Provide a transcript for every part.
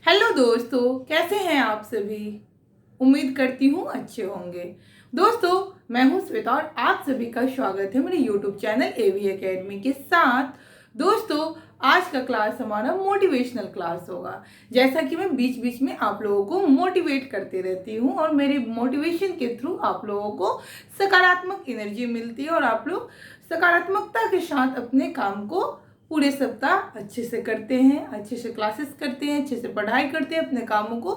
Hello दोस्तों, कैसे हैं आप सभी। उम्मीद करती हूँ अच्छे होंगे। दोस्तों, मैं हूँ श्वेता और आप सभी का स्वागत है मेरे यूट्यूब चैनल एवी एकेडमी के साथ। दोस्तों, आज का क्लास हमारा मोटिवेशनल क्लास होगा। जैसा कि मैं बीच बीच में आप लोगों को मोटिवेट करते रहती हूँ और मेरे मोटिवेशन के थ्रू आप लोगों को सकारात्मक एनर्जी मिलती है और आप लोग सकारात्मकता के साथ अपने काम को पूरे सप्ताह अच्छे से करते हैं, अच्छे से क्लासेस करते हैं, अच्छे से पढ़ाई करते हैं, अपने कामों को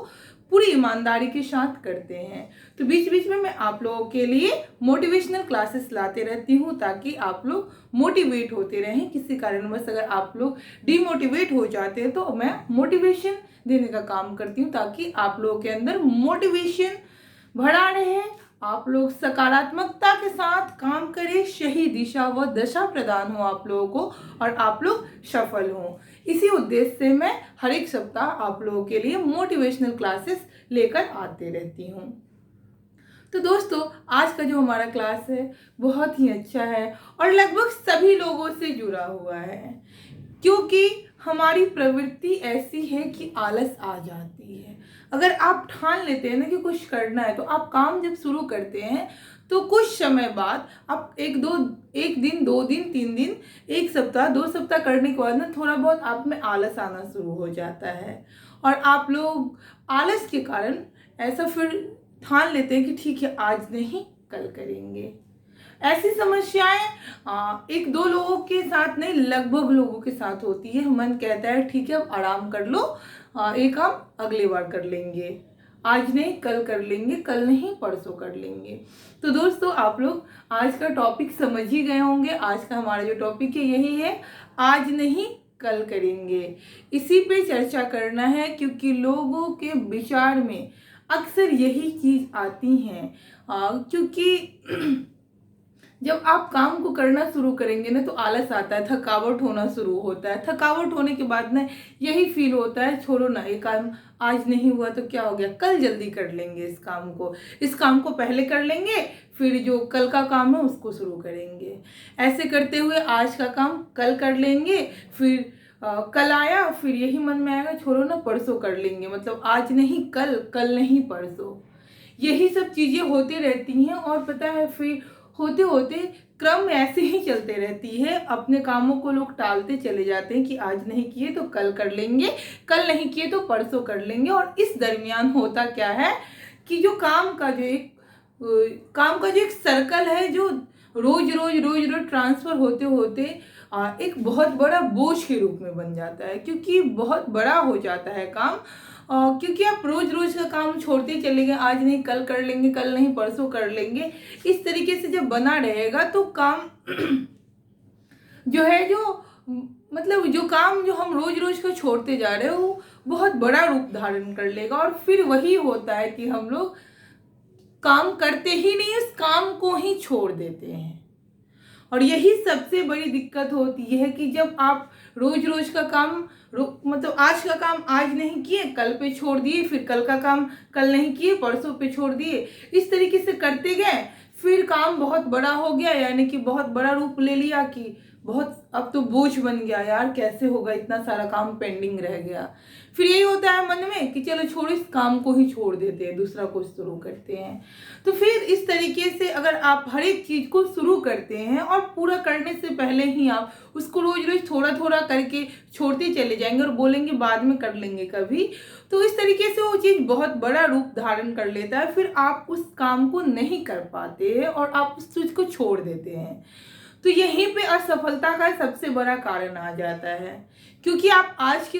पूरी ईमानदारी के साथ करते हैं। तो बीच बीच में मैं आप लोगों के लिए मोटिवेशनल क्लासेस लाते रहती हूँ ताकि आप लोग मोटिवेट होते रहें। किसी कारणवश अगर आप लोग डिमोटिवेट हो जाते हैं तो मैं मोटिवेशन देने का काम करती हूँ ताकि आप लोगों के अंदर मोटिवेशन बढ़ा रहे, आप लोग सकारात्मकता के साथ काम करें, सही दिशा व दशा प्रदान हो आप लोगों को और आप लोग सफल हो। इसी उद्देश्य से मैं हर एक सप्ताह आप लोगों के लिए मोटिवेशनल क्लासेस लेकर आते रहती हूँ। तो दोस्तों, आज का जो हमारा क्लास है बहुत ही अच्छा है और लगभग सभी लोगों से जुड़ा हुआ है, क्योंकि हमारी प्रवृत्ति ऐसी है कि आलस आ जाती है। अगर आप ठान लेते हैं ना कि कुछ करना है, तो आप काम जब शुरू करते हैं तो कुछ समय बाद आप एक दिन, 2 दिन, 3 दिन, एक सप्ताह, 2 सप्ताह करने के बाद ना थोड़ा बहुत आप में आलस आना शुरू हो जाता है और आप लोग आलस के कारण ऐसा फिर ठान लेते हैं कि ठीक है, आज नहीं कल करेंगे। ऐसी समस्याएं एक दो लोगों के साथ नहीं, लगभग लोगों के साथ होती है। मन कहता है ठीक है, अब आराम कर लो, एक काम अगली बार कर लेंगे, आज नहीं कल कर लेंगे, कल नहीं परसों कर लेंगे। तो दोस्तों, आप लोग आज का टॉपिक समझ ही गए होंगे। आज का हमारा जो टॉपिक है यही है, आज नहीं कल करेंगे। इसी पे चर्चा करना है क्योंकि लोगों के विचार में अक्सर यही चीज आती है। क्योंकि जब आप काम को करना शुरू करेंगे ना तो आलस आता है, थकावट होना शुरू होता है। थकावट होने के बाद ना यही फील होता है, छोड़ो ना, ये काम आज नहीं हुआ तो क्या हो गया, कल जल्दी कर लेंगे इस काम को पहले कर लेंगे, फिर जो कल का काम है उसको शुरू करेंगे। ऐसे करते हुए आज का काम कल कर लेंगे, फिर कल आया, फिर यही मन में आएगा, छोड़ो ना परसों कर लेंगे। मतलब आज नहीं कल, कल नहीं परसों, यही सब चीजें होती रहती हैं। और पता है, फिर होते होते क्रम ऐसे ही चलते रहती है। अपने कामों को लोग टालते चले जाते हैं कि आज नहीं किए तो कल कर लेंगे, कल नहीं किए तो परसों कर लेंगे। और इस दरमियान होता क्या है कि जो काम का जो एक सर्कल है, जो रोज ट्रांसफर होते होते एक बहुत बड़ा बोझ के रूप में बन जाता है, क्योंकि बहुत बड़ा हो जाता है काम। क्योंकि आप रोज रोज का काम छोड़ते चले गए, आज नहीं कल कर लेंगे, कल नहीं परसों कर लेंगे, इस तरीके से जब बना रहेगा तो काम जो है, जो काम जो हम रोज रोज का छोड़ते जा रहे हैं वो बहुत बड़ा रूप धारण कर लेगा। और फिर वही होता है कि हम लोग काम करते ही नहीं, इस काम को ही छोड़ देते हैं। और यही सबसे बड़ी दिक्कत होती है कि जब आप रोज रोज का काम आज का काम आज नहीं किए, कल पे छोड़ दिए, फिर कल का काम कल नहीं किए, परसों पे छोड़ दिए, इस तरीके से करते गए, फिर काम बहुत बड़ा हो गया, यानी कि बहुत बड़ा रूप ले लिया कि बहुत अब तो बोझ बन गया, यार कैसे होगा, इतना सारा काम पेंडिंग रह गया। फिर यही होता है मन में कि चलो छोड़ो, इस काम को ही छोड़ देते हैं, दूसरा कुछ शुरू करते हैं। तो फिर इस तरीके से अगर आप हर एक चीज को शुरू करते हैं और पूरा करने से पहले ही आप उसको रोज रोज थोड़ा थोड़ा करके छोड़ते चले जाएंगे और बोलेंगे बाद में कर लेंगे कभी, तो इस तरीके से वो चीज बहुत बड़ा रूप धारण कर लेता है। फिर आप उस काम को नहीं कर पाते हैं और आप उस चीज को छोड़ देते हैं। तो यहीं पे असफलता का सबसे बड़ा कारण आ जाता है, क्योंकि आप आज के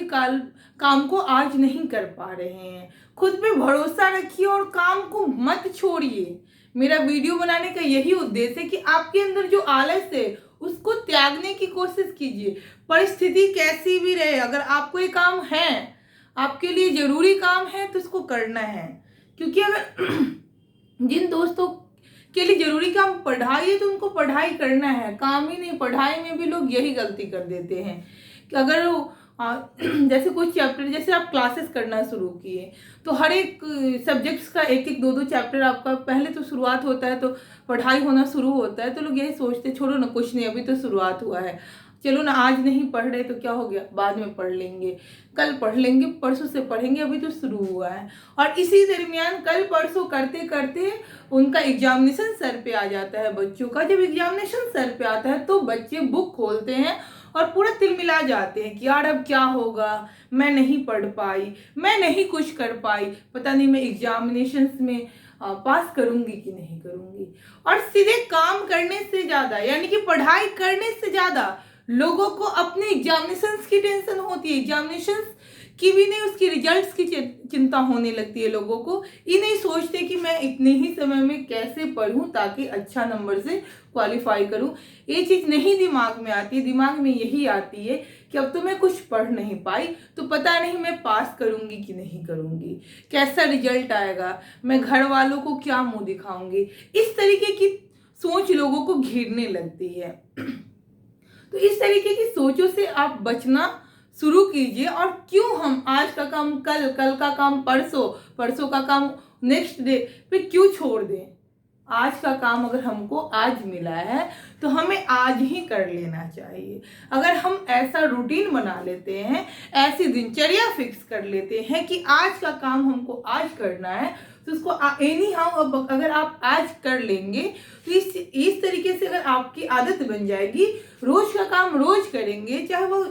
काम को आज नहीं कर पा रहे हैं। खुद पे भरोसा रखिए और काम को मत छोड़िए। मेरा वीडियो बनाने का यही उद्देश्य है कि आपके अंदर जो आलस है उसको त्यागने की कोशिश कीजिए। परिस्थिति कैसी भी रहे, अगर आपको ये काम है, आपके लिए जरूरी काम है, तो इसको करना है। क्योंकि अगर जिन दोस्तों के लिए जरूरी काम पढ़ाई है तो उनको पढ़ाई करना है, काम ही नहीं। पढ़ाई में भी लोग यही गलती कर देते हैं कि अगर जैसे कुछ चैप्टर, जैसे आप क्लासेस करना शुरू किए तो हर एक सब्जेक्ट्स का एक एक 2 चैप्टर आपका पहले तो शुरुआत होता है, तो पढ़ाई होना शुरू होता है, तो लोग यही सोचते छोड़ो ना, कुछ नहीं, अभी तो शुरुआत हुआ है, चलो ना आज नहीं पढ़ रहे तो क्या हो गया, बाद में पढ़ लेंगे, कल पढ़ लेंगे, परसों से पढ़ेंगे, अभी तो शुरू हुआ है। और इसी दरमियान कल परसों करते करते उनका एग्जामिनेशन सर पे आ जाता है बच्चों का। जब एग्जामिनेशन सर पे आता है तो बच्चे बुक खोलते हैं और पूरा तिलमिला जाते हैं कि यार अब क्या होगा, मैं नहीं पढ़ पाई, मैं नहीं कुछ कर पाई, पता नहीं मैं एग्जामिनेशन में पास करूंगी कि नहीं करूंगी। और सीधे काम करने से ज्यादा, यानी कि पढ़ाई करने से ज्यादा लोगों को अपने एग्जामिनेशंस की टेंशन होती है। एग्जामिनेशंस की भी नहीं, उसकी रिजल्ट्स की चिंता होने लगती है लोगों को। ये नहीं सोचते कि मैं इतने ही समय में कैसे पढूं ताकि अच्छा नंबर से क्वालिफाई करूं। ये चीज नहीं दिमाग में आती है। दिमाग में यही आती है कि अब तो मैं कुछ पढ़ नहीं पाई तो पता नहीं मैं पास करूंगी कि नहीं करूंगी, कैसा रिजल्ट आएगा, मैं घर वालों को क्या मुंह दिखाऊंगी। इस तरीके की सोच लोगों को घेरने लगती है। तो इस तरीके की सोचों से आप बचना शुरू कीजिए। और क्यों हम आज का काम कल, कल का काम परसों, परसों का काम नेक्स्ट डे पे क्यों छोड़ दें। आज का काम अगर हमको आज मिला है तो हमें आज ही कर लेना चाहिए। अगर हम ऐसा रूटीन बना लेते हैं, ऐसी दिनचर्या फिक्स कर लेते हैं कि आज का काम हमको आज करना है, तो उसको एनी हाउ अब अगर आप आज कर लेंगे तो इस तरीके से अगर आपकी आदत बन जाएगी, रोज का काम रोज करेंगे, चाहे वो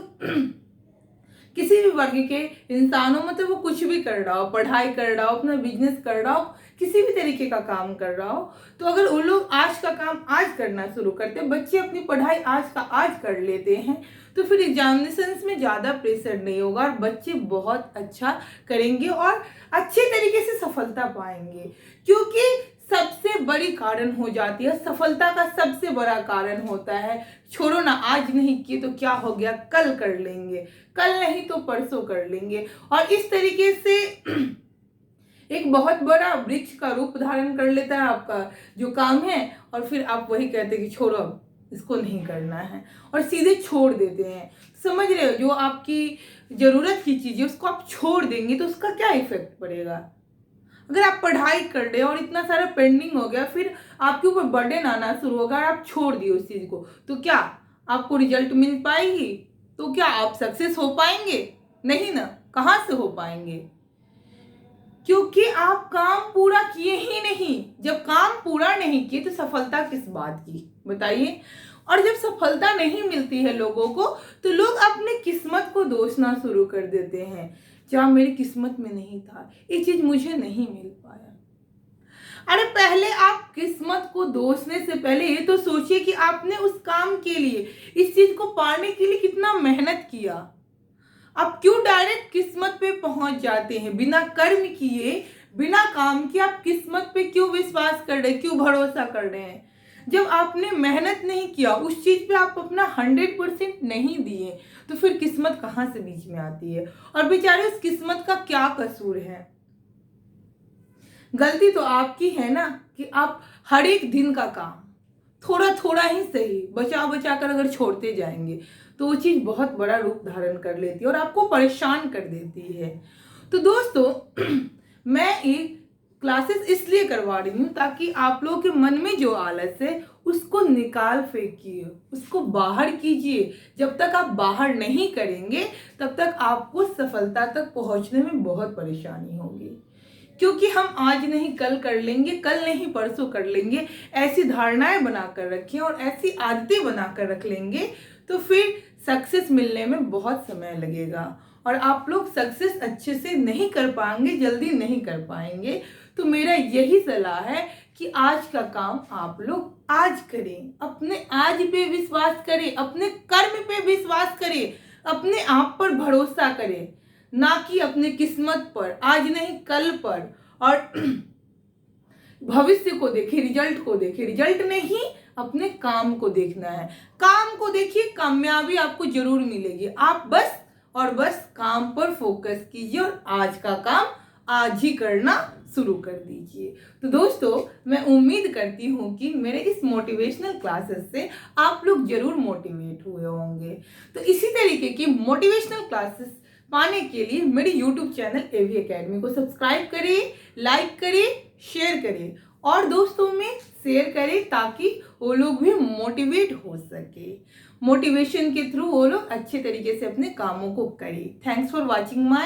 किसी भी वर्ग के इंसानों, मतलब वो कुछ भी कर रहा हो, पढ़ाई कर रहा हो, अपना बिजनेस कर रहा हो, किसी भी तरीके का काम कर रहा हो, तो अगर उन लोग आज का काम आज करना शुरू करते, बच्चे अपनी पढ़ाई आज का आज कर लेते हैं, तो फिर एग्जामिनेशंस में ज़्यादा प्रेशर नहीं होगा और बच्चे बहुत अच्छा करेंगे और अच्छे तरीके से सफलता पाएंगे। क्योंकि सबसे बड़ी कारण हो जाती है, सफलता का सबसे बड़ा कारण होता है, छोड़ो ना आज नहीं किए तो क्या हो गया, कल कर लेंगे, कल नहीं तो परसों कर लेंगे। और इस तरीके से एक बहुत बड़ा वृक्ष का रूप धारण कर लेता है आपका जो काम है, और फिर आप वही कहते हैं कि छोड़ो अब इसको नहीं करना है, और सीधे छोड़ देते हैं। समझ रहे हो, जो आपकी जरूरत की चीज है उसको आप छोड़ देंगे तो उसका क्या इफेक्ट पड़ेगा। अगर आप पढ़ाई कर रहे हो और इतना सारा पेंडिंग हो गया, फिर आपके ऊपर बर्डन आना शुरू होगा, आप छोड़ दिए उस चीज को, तो क्या आपको रिजल्ट मिल पाएगी, तो क्या आप सक्सेस हो पाएंगे, नहीं ना, कहां से हो पाएंगे। क्योंकि आप काम पूरा किए ही नहीं। जब काम पूरा नहीं किए तो सफलता किस बात की, बताइए। और जब सफलता नहीं मिलती है लोगों को तो लोग अपने किस्मत को दोषना शुरू कर देते हैं, जहाँ मेरी किस्मत में नहीं था, ये चीज मुझे नहीं मिल पाया। अरे पहले आप किस्मत को दोषने से पहले ये तो सोचिए कि आपने उस काम के लिए, इस चीज को पाने के लिए कितना मेहनत किया। आप क्यों डायरेक्ट किस्मत पे पहुंच जाते हैं, बिना कर्म किए, बिना काम किए आप किस्मत पे क्यों विश्वास कर रहे हैं, क्यों भरोसा कर रहे हैं। जब आपने मेहनत नहीं किया, उस चीज पे आप अपना 100% नहीं दिए, तो फिर किस्मत कहाँ से बीच में आती है। और बेचारे उस किस्मत का क्या कसूर है, गलती तो आपकी है ना, कि आप हर एक दिन का काम थोड़ा थोड़ा ही सही बचा बचा कर अगर छोड़ते जाएंगे तो वो चीज बहुत बड़ा रूप धारण कर लेती है और आपको परेशान कर देती है। तो दोस्तों मैं ये क्लासेस इसलिए करवा रही हूँ ताकि आप लोगों के मन में जो आलस है उसको निकाल फेंकिए, उसको बाहर कीजिए। जब तक आप बाहर नहीं करेंगे तब तक आपको सफलता तक पहुंचने में बहुत परेशानी होगी। क्योंकि हम आज नहीं कल कर लेंगे, कल नहीं परसों कर लेंगे, ऐसी धारणाएं बनाकर रखें और ऐसी आदतें बनाकर रख लेंगे तो फिर सक्सेस मिलने में बहुत समय लगेगा और आप लोग सक्सेस अच्छे से नहीं कर पाएंगे, जल्दी नहीं कर पाएंगे। तो मेरा यही सलाह है कि आज का काम आप लोग आज करें, अपने आज पे विश्वास करें, अपने कर्म पे विश्वास करें, अपने आप पर भरोसा करें, ना कि अपने किस्मत पर, आज नहीं कल पर। और भविष्य को देखे, रिजल्ट को देखे, रिजल्ट नहीं अपने काम को देखना है। काम को देखिए, कामयाबी आपको जरूर मिलेगी। आप बस और बस काम पर फोकस कीजिए और आज का काम आज ही करना शुरू कर दीजिए। तो दोस्तों मैं उम्मीद करती हूँ कि मेरे इस मोटिवेशनल क्लासेस से आप लोग जरूर मोटिवेट हुए होंगे। तो इसी तरीके की मोटिवेशनल क्लासेस पाने के लिए मेरे YouTube चैनल AV Academy को सब्सक्राइब करिए, लाइक करिए, शेयर करिए और दोस्तों में शेयर करें ताकि वो लोग भी मोटिवेट हो सके। मोटिवेशन के थ्रू वो लोग अच्छे तरीके से अपने कामों को करें। Thanks for watching my